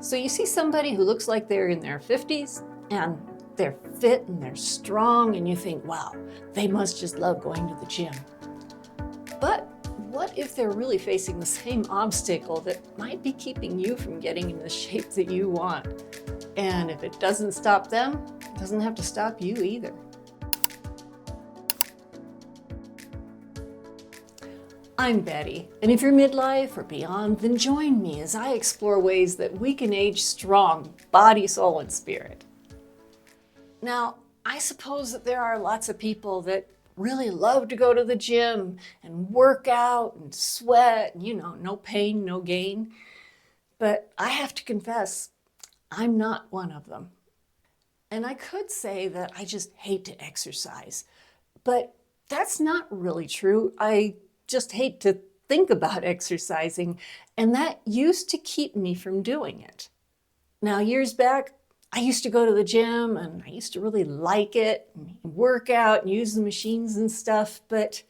So you see somebody who looks like they're in their 50s and they're fit and they're strong, and you think, wow, they must just love going to the gym. But what if they're really facing the same obstacle that might be keeping you from getting in the shape that you want? And if it doesn't stop them, it doesn't have to stop you either. I'm Betty, and if you're midlife or beyond, then join me as I explore ways that we can age strong, body, soul, and spirit. Now, I suppose that there are lots of people that really love to go to the gym and work out and sweat, and, no pain, no gain. But I have to confess, I'm not one of them. And I could say that I just hate to exercise, but that's not really true. I just hate to think about exercising, and that used to keep me from doing it. Now, years back, I used to go to the gym and I used to really like it and work out and use the machines and stuff, but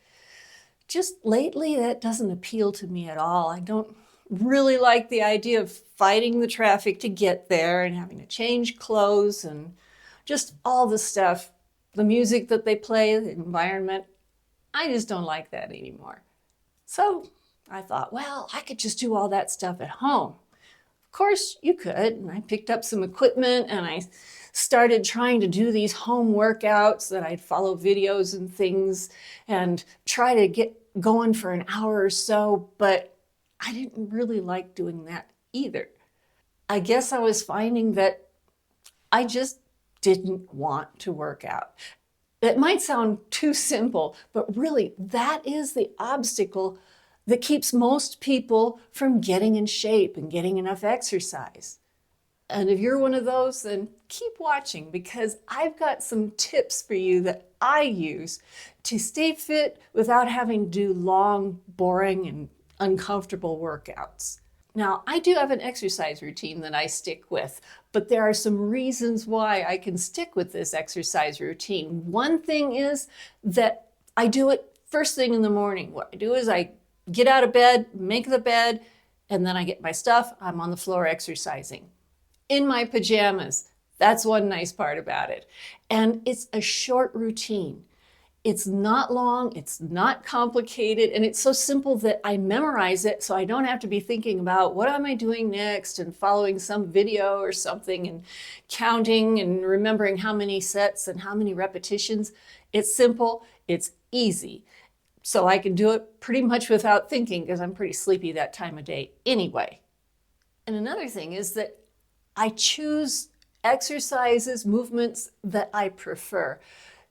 just lately that doesn't appeal to me at all. I don't really like the idea of fighting the traffic to get there and having to change clothes and just all the stuff, the music that they play, the environment. I just don't like that anymore. So I thought, well, I could just do all that stuff at home. Of course you could, and I picked up some equipment and I started trying to do these home workouts that I'd follow videos and things and try to get going for an hour or so, but I didn't really like doing that either. I guess I was finding that I just didn't want to work out. It might sound too simple, but really that is the obstacle that keeps most people from getting in shape and getting enough exercise. And if you're one of those, then keep watching, because I've got some tips for you that I use to stay fit without having to do long, boring, and uncomfortable workouts. Now, I do have an exercise routine that I stick with, but there are some reasons why I can stick with this exercise routine. One thing is that I do it first thing in the morning. What I do is I get out of bed, make the bed, and then I get my stuff. I'm on the floor exercising in my pajamas. That's one nice part about it. And it's a short routine. It's not long, it's not complicated, and it's so simple that I memorize it so I don't have to be thinking about what am I doing next and following some video or something and counting and remembering how many sets and how many repetitions. It's simple, it's easy. So I can do it pretty much without thinking, because I'm pretty sleepy that time of day anyway. And another thing is that I choose exercises, movements that I prefer,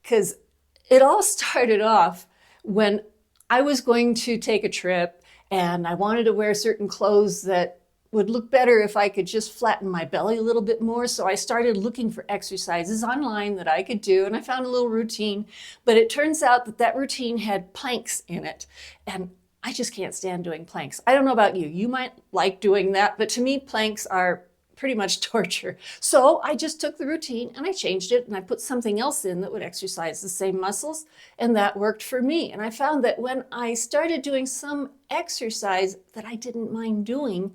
because it all started off when I was going to take a trip and I wanted to wear certain clothes that would look better if I could just flatten my belly a little bit more. So I started looking for exercises online that I could do, and I found a little routine, but it turns out that that routine had planks in it, and I just can't stand doing planks. I don't know about you. You might like doing that, but to me, planks are pretty much torture. So I just took the routine and I changed it and I put something else in that would exercise the same muscles, and that worked for me. And I found that when I started doing some exercise that I didn't mind doing,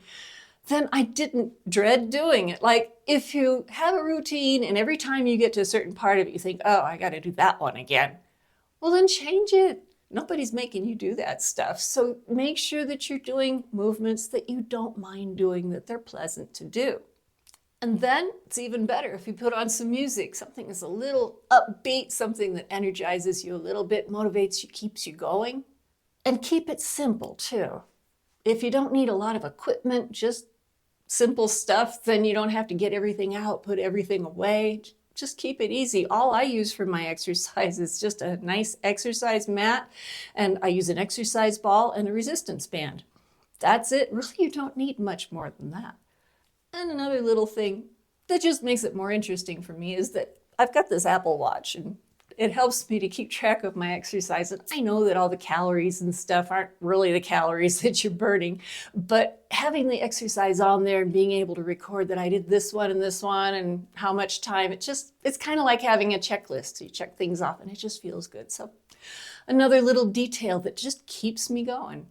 then I didn't dread doing it. Like if you have a routine and every time you get to a certain part of it, you think, oh, I got to do that one again. Well, then change it. Nobody's making you do that stuff. So make sure that you're doing movements that you don't mind doing, that they're pleasant to do. And then it's even better if you put on some music, something that's a little upbeat, something that energizes you a little bit, motivates you, keeps you going. And keep it simple too. If you don't need a lot of equipment, just simple stuff, then you don't have to get everything out, put everything away. Just keep it easy. All I use for my exercise is just a nice exercise mat, and I use an exercise ball and a resistance band. That's it. Really, you don't need much more than that. And another little thing that just makes it more interesting for me is that I've got this Apple Watch, and it helps me to keep track of my exercise. And I know that all the calories and stuff aren't really the calories that you're burning, but having the exercise on there and being able to record that I did this one and how much time, it's kind of like having a checklist. You check things off and it just feels good. So another little detail that just keeps me going.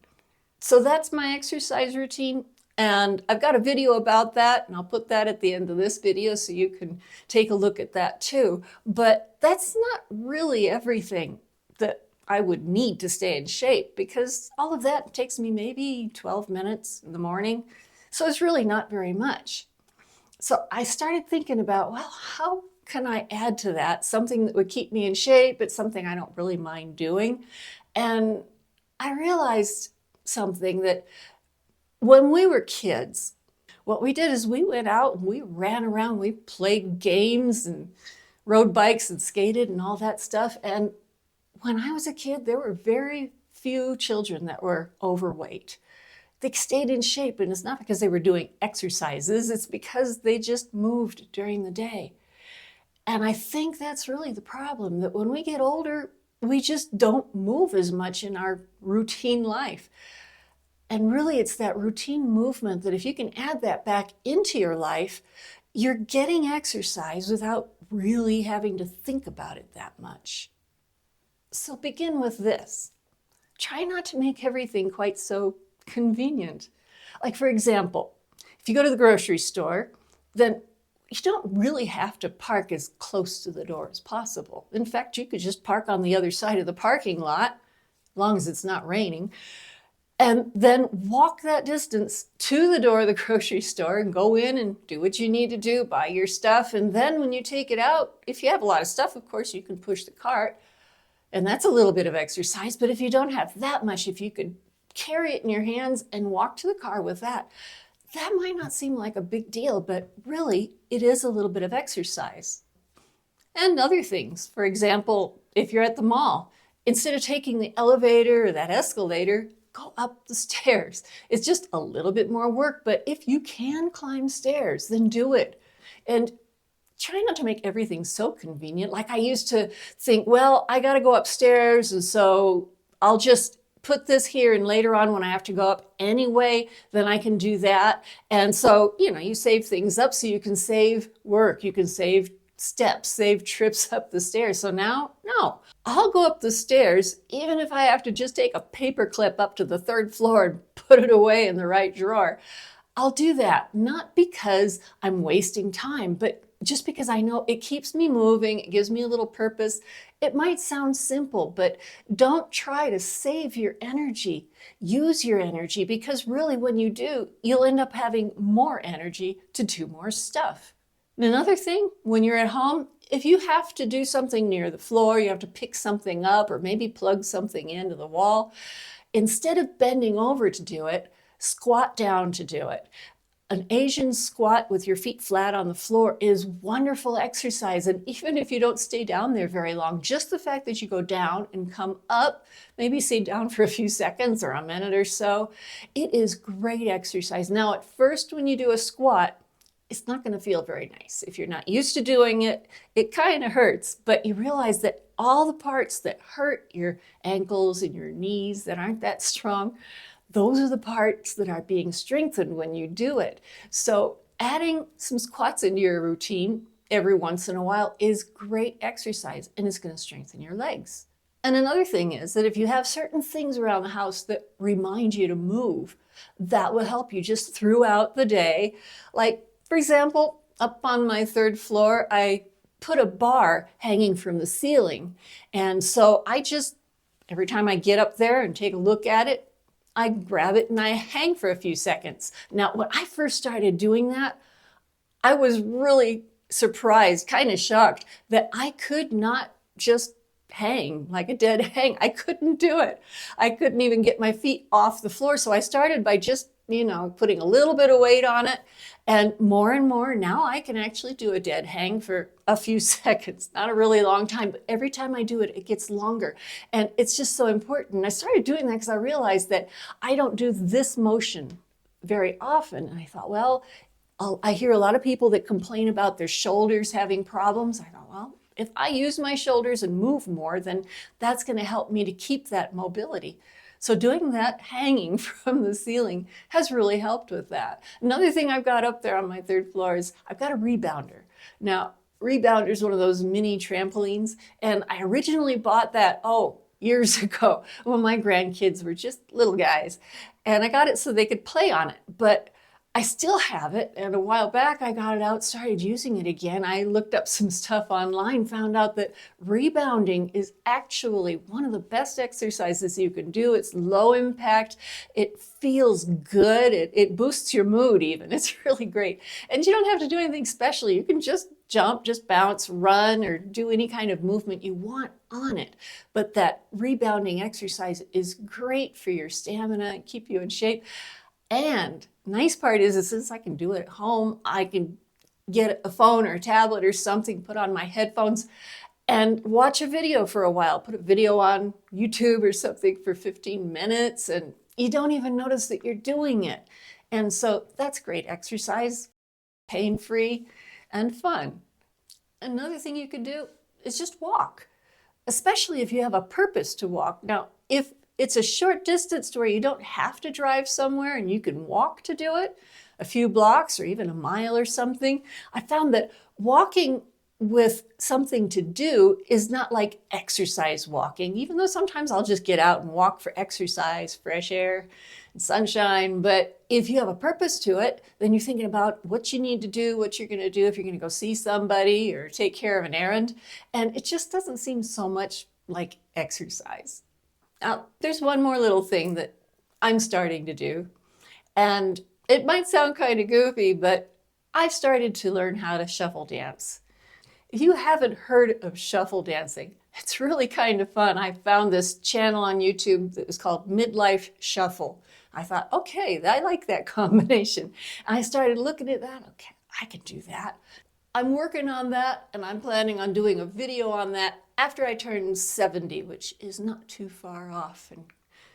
So that's my exercise routine. And I've got a video about that, and I'll put that at the end of this video so you can take a look at that too. But that's not really everything that I would need to stay in shape, because all of that takes me maybe 12 minutes in the morning. So it's really not very much. So I started thinking about, well, how can I add to that something that would keep me in shape, but something I don't really mind doing? And I realized something, that when we were kids, what we did is we went out and we ran around, we played games and rode bikes and skated and all that stuff. And when I was a kid, there were very few children that were overweight. They stayed in shape, and it's not because they were doing exercises, it's because they just moved during the day. And I think that's really the problem, that when we get older, we just don't move as much in our routine life. And really, it's that routine movement that if you can add that back into your life, you're getting exercise without really having to think about it that much. So begin with this. Try not to make everything quite so convenient. Like, for example, if you go to the grocery store, then you don't really have to park as close to the door as possible. In fact, you could just park on the other side of the parking lot, as long as it's not raining, and then walk that distance to the door of the grocery store and go in and do what you need to do, buy your stuff. And then when you take it out, if you have a lot of stuff, of course, you can push the cart. And that's a little bit of exercise. But if you don't have that much, if you could carry it in your hands and walk to the car with that, that might not seem like a big deal, but really it is a little bit of exercise. And other things. For example, if you're at the mall, instead of taking the elevator or that escalator, go up the stairs. It's just a little bit more work, but if you can climb stairs, then do it. And try not to make everything so convenient. Like, I used to think, well, I got to go upstairs, and so I'll just put this here, and later on when I have to go up anyway, then I can do that. And so, you save things up so you can save work, you can save steps, save trips up the stairs. So now, no, I'll go up the stairs, even if I have to just take a paper clip up to the 3rd floor and put it away in the right drawer. I'll do that, not because I'm wasting time, but just because I know it keeps me moving, it gives me a little purpose. It might sound simple, but don't try to save your energy. Use your energy, because really when you do, you'll end up having more energy to do more stuff. And another thing, when you're at home, if you have to do something near the floor, you have to pick something up or maybe plug something into the wall, instead of bending over to do it, squat down to do it. An Asian squat with your feet flat on the floor is wonderful exercise. And even if you don't stay down there very long, just the fact that you go down and come up, maybe stay down for a few seconds or a minute or so, it is great exercise. Now, at first, when you do a squat, it's not going to feel very nice. If you're not used to doing it, it kind of hurts, but you realize that all the parts that hurt, your ankles and your knees that aren't that strong, those are the parts that are being strengthened when you do it. So adding some squats into your routine every once in a while is great exercise, and it's going to strengthen your legs. And another thing is that if you have certain things around the house that remind you to move, that will help you just throughout the day. Like, for example, up on my 3rd floor, I put a bar hanging from the ceiling. And so every time I get up there and take a look at it, I grab it and I hang for a few seconds. Now, when I first started doing that, I was really surprised, kind of shocked, that I could not just hang like a dead hang. I couldn't do it. I couldn't even get my feet off the floor. So I started by just, putting a little bit of weight on it, and more, now I can actually do a dead hang for a few seconds. Not a really long time, but every time I do it, it gets longer. And it's just so important. I started doing that because I realized that I don't do this motion very often. And I thought, well, I hear a lot of people that complain about their shoulders having problems. I thought, well, if I use my shoulders and move more, then that's going to help me to keep that mobility. So doing that hanging from the ceiling has really helped with that. Another thing I've got up there on my 3rd floor is I've got a rebounder. Now, rebounder is one of those mini trampolines, and I originally bought that, years ago when my grandkids were just little guys. And I got it so they could play on it. But I still have it, and a while back I got it out, started using it again. I looked up some stuff online, found out that rebounding is actually one of the best exercises you can do. It's low impact, it feels good, it boosts your mood even. It's really great. And you don't have to do anything special. You can just jump, just bounce, run, or do any kind of movement you want on it. But that rebounding exercise is great for your stamina and keep you in shape. And nice part is since I can do it at home, I can get a phone or a tablet or something, put on my headphones and watch a video for a while. Put a video on YouTube or something for 15 minutes and you don't even notice that you're doing it. And so that's great exercise, pain-free and fun. Another thing you could do is just walk, especially if you have a purpose to walk. Now, if it's a short distance to where you don't have to drive somewhere and you can walk to do it, a few blocks or even a mile or something, I found that walking with something to do is not like exercise walking, even though sometimes I'll just get out and walk for exercise, fresh air, and sunshine. But if you have a purpose to it, then you're thinking about what you need to do, what you're going to do if you're going to go see somebody or take care of an errand. And it just doesn't seem so much like exercise. Now, there's one more little thing that I'm starting to do, and it might sound kind of goofy, but I've started to learn how to shuffle dance. If you haven't heard of shuffle dancing, it's really kind of fun. I found this channel on YouTube that was called Midlife Shuffle. I thought, okay, I like that combination. And I started looking at that, okay, I can do that. I'm working on that, and I'm planning on doing a video on that after I turn 70, which is not too far off, and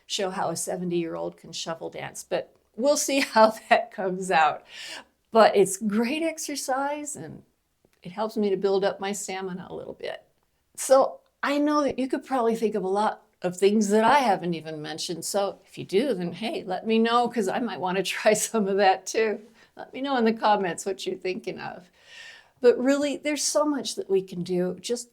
show how a 70-year-old can shuffle dance. But we'll see how that comes out. But it's great exercise, and it helps me to build up my stamina a little bit. So I know that you could probably think of a lot of things that I haven't even mentioned. So if you do, then hey, let me know, because I might want to try some of that too. Let me know in the comments what you're thinking of. But really, there's so much that we can do just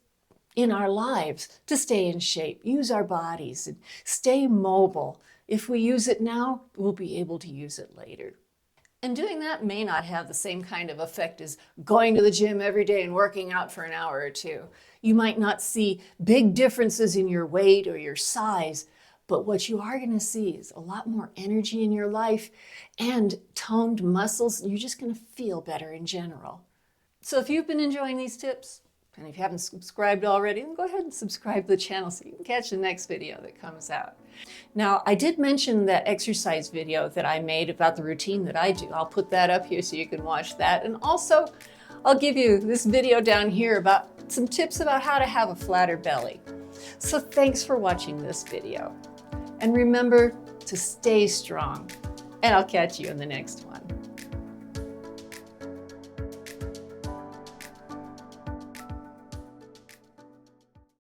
in our lives to stay in shape, use our bodies, and stay mobile. If we use it now, we'll be able to use it later. And doing that may not have the same kind of effect as going to the gym every day and working out for an hour or two. You might not see big differences in your weight or your size, but what you are going to see is a lot more energy in your life and toned muscles, and you're just going to feel better in general. So if you've been enjoying these tips, and if you haven't subscribed already, then go ahead and subscribe to the channel so you can catch the next video that comes out. Now, I did mention that exercise video that I made about the routine that I do. I'll put that up here so you can watch that. And also, I'll give you this video down here about some tips about how to have a flatter belly. So thanks for watching this video. And remember to stay strong. And I'll catch you in the next one.